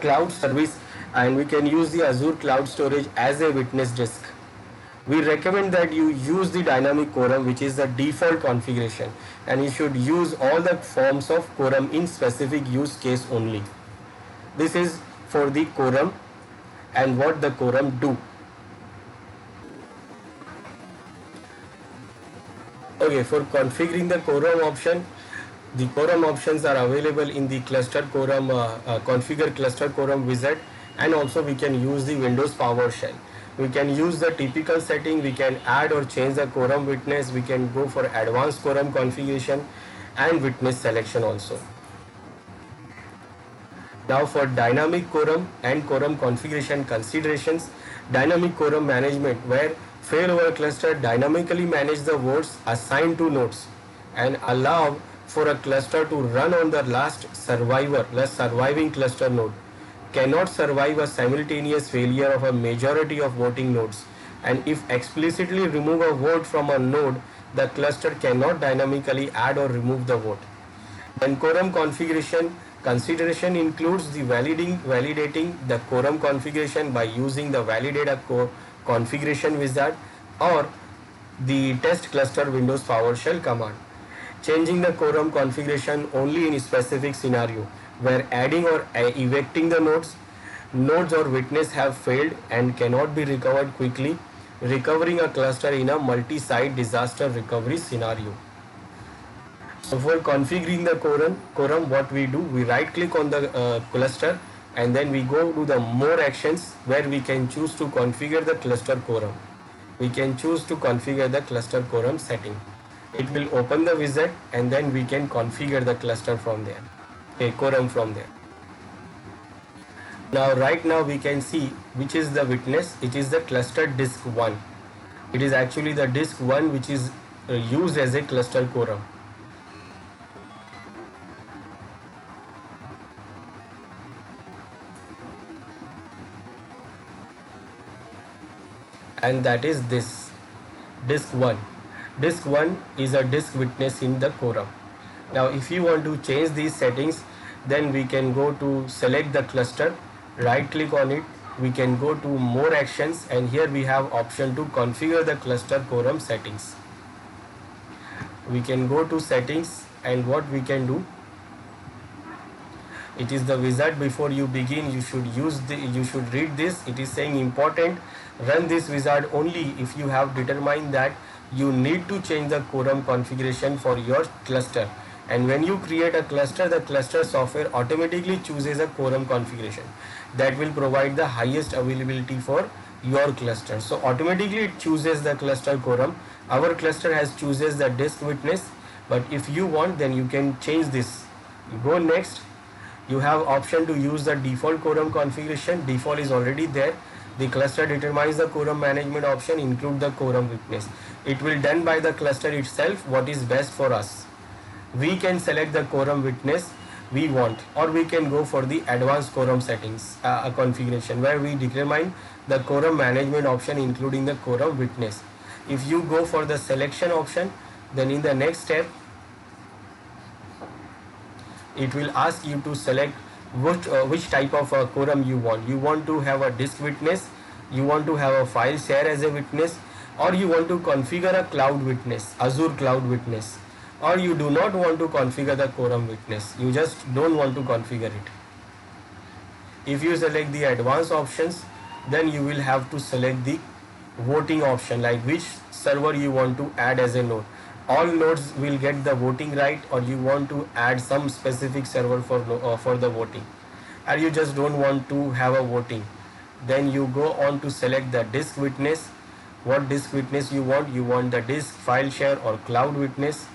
cloud service and we can use the Azure cloud storage as a witness disk. We recommend that you use the dynamic quorum, which is the default configuration, and you should use all the forms of quorum in specific use case only. This is for the quorum and what the quorum do. Okay, for configuring the quorum option, the quorum options are available in the cluster quorum, configure cluster quorum wizard, and also we can use the Windows PowerShell. We can use the typical setting, we can add or change the quorum witness, we can go for advanced quorum configuration and witness selection also. Now for dynamic quorum and quorum configuration considerations, dynamic quorum management, where failover cluster dynamically manage the votes assigned to nodes and allow for a cluster to run on the last surviving cluster node, cannot survive a simultaneous failure of a majority of voting nodes, and if explicitly remove a vote from a node, the cluster cannot dynamically add or remove the vote. Then quorum configuration Consideration includes the validating the quorum configuration by using the validate a configuration wizard or the test cluster Windows PowerShell command. Changing the quorum configuration only in a specific scenario where adding or evicting the nodes or witness have failed and cannot be recovered quickly, recovering a cluster in a multi-site disaster recovery scenario. So for configuring the quorum, what we do, we right click on the cluster and then we go to the more actions where we can choose to configure the cluster quorum. We can choose to configure the cluster quorum setting. It will open the wizard and then we can configure the cluster from there, a quorum from there. Now right now we can see which is the witness. It is the cluster disk 1. It is actually the disk 1 which is used as a cluster quorum. And that is this disk 1. Disk 1 is a disk witness in the quorum. Now if you want to change these settings, then we can go to select the cluster, right click on it, we can go to more actions and here we have option to configure the cluster quorum settings. We can go to settings and what we can do, it is the wizard. Before you begin, you should read this. It is saying important, run this wizard only if you have determined that you need to change the quorum configuration for your cluster. And when you create a cluster, the cluster software automatically chooses a quorum configuration that will provide the highest availability for your cluster. So automatically it chooses the cluster quorum. Our cluster has chooses the disk witness, but if you want, then you can change this. You go next. You have option to use the default quorum configuration. Default is already there. The cluster determines the quorum management option, include the quorum witness. It will done by the cluster itself what is best for us. We can select the quorum witness we want, or we can go for the advanced quorum settings configuration where we determine the quorum management option including the quorum witness. If you go for the selection option, then in the next step it will ask you to select which type of quorum you want. You want to have a disk witness, you want to have a file share as a witness, or you want to configure a cloud witness, Azure cloud witness, or you do not want to configure the quorum witness, you just don't want to configure it. If you select the advanced options, then you will have to select the voting option, like which server you want to add as a node. All nodes will get the voting right, or you want to add some specific server for the voting, or you just don't want to have a voting. Then you go on to select the disk witness. What disk witness you want the disk, file share or cloud witness.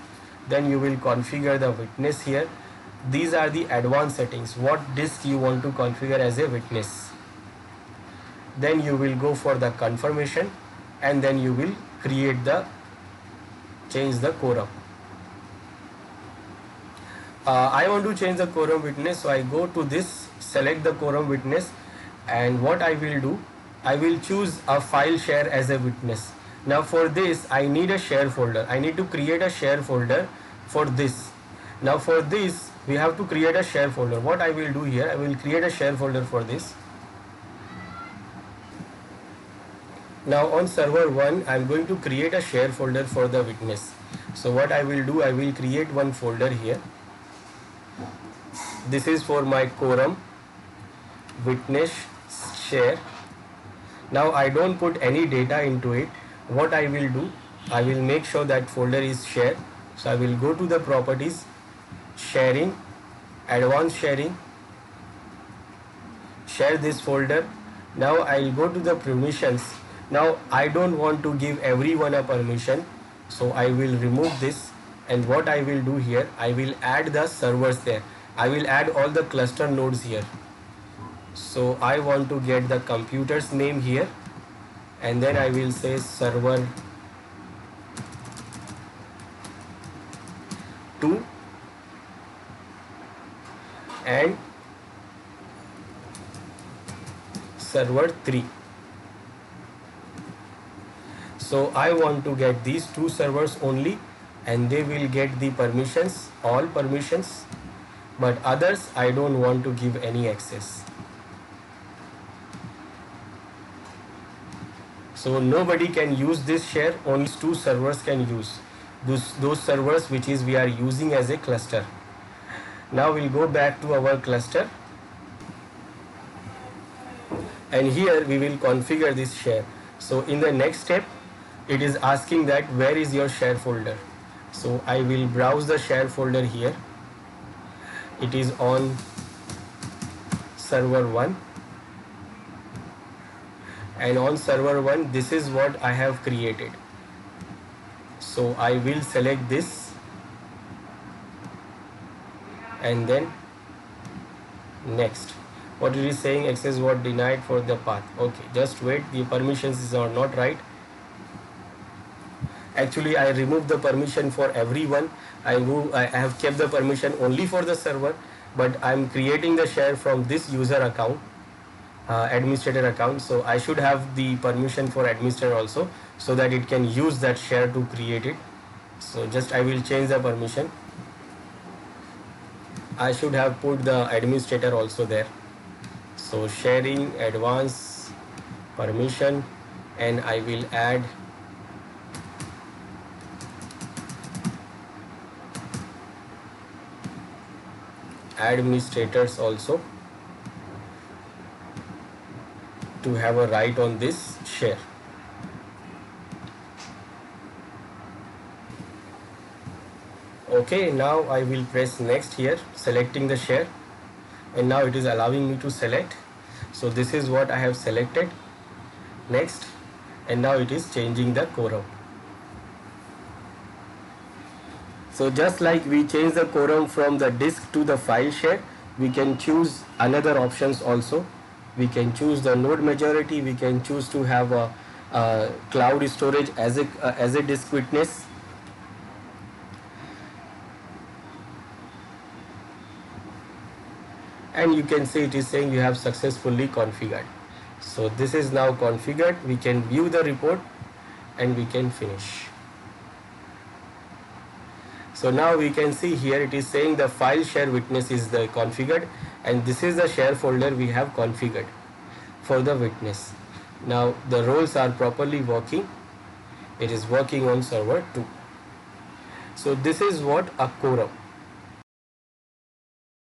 Then you will configure the witness here. These are the advanced settings, what disk you want to configure as a witness. Then you will go for the confirmation and then you will change the quorum. I want to change the quorum witness, so I go to this, select the quorum witness, and what I will do, I will choose a file share as a witness. Now for this I need a share folder. I need to create a share folder for this. Now for this we have to create a share folder. What I will do here, I will create a share folder for this. Now on server 1 I am going to create a share folder for the witness. So what I will do, I will create one folder here. This is for my quorum witness share. Now I don't put any data into it. What I will do, I will make sure that folder is shared. So I will go to the properties, sharing, advanced sharing, share this folder. Now I will go to the permissions. Now I don't want to give everyone a permission, so I will remove this, and what I will do here, I will add the servers there. I will add all the cluster nodes here. So I want to get the computer's name here, and then I will say server 2 and server 3. So I want to get these two servers only, and they will get the permissions, all permissions. but others I don't want to give any access. So nobody can use this share, only two servers can use those servers which is we are using as a cluster. Now we'll go back to our cluster, and here we will configure this share. So in the next step, it is asking that where is your share folder. So I will browse the share folder here. It is on server 1, and on server 1 this is what I have created. So I will select this, and then next. What it is saying, access was denied for the path. Okay, just wait, the permissions are not right. Actually I removed the permission for everyone. I have kept the permission only for the server, but I am creating the share from this user account, administrator account. So I should have the permission for administrator also, so that it can use that share to create it. So just I will change the permission. I should have put the administrator also there. So sharing advanced permission, and I will add administrators also to have a right on this share. Okay, now I will press next here, selecting the share, and now it is allowing me to select. So this is what I have selected. Next, and now it is changing the quorum. So just like we change the quorum from the disk to the file share, we can choose another options also. We can choose the node majority. We can choose to have a cloud storage as a disk witness. And you can see it is saying you have successfully configured. So this is now configured. We can view the report and we can finish. So now we can see here it is saying the file share witness is the configured, and this is the share folder we have configured for the witness. Now the roles are properly working. It is working on server 2. So this is what a quorum.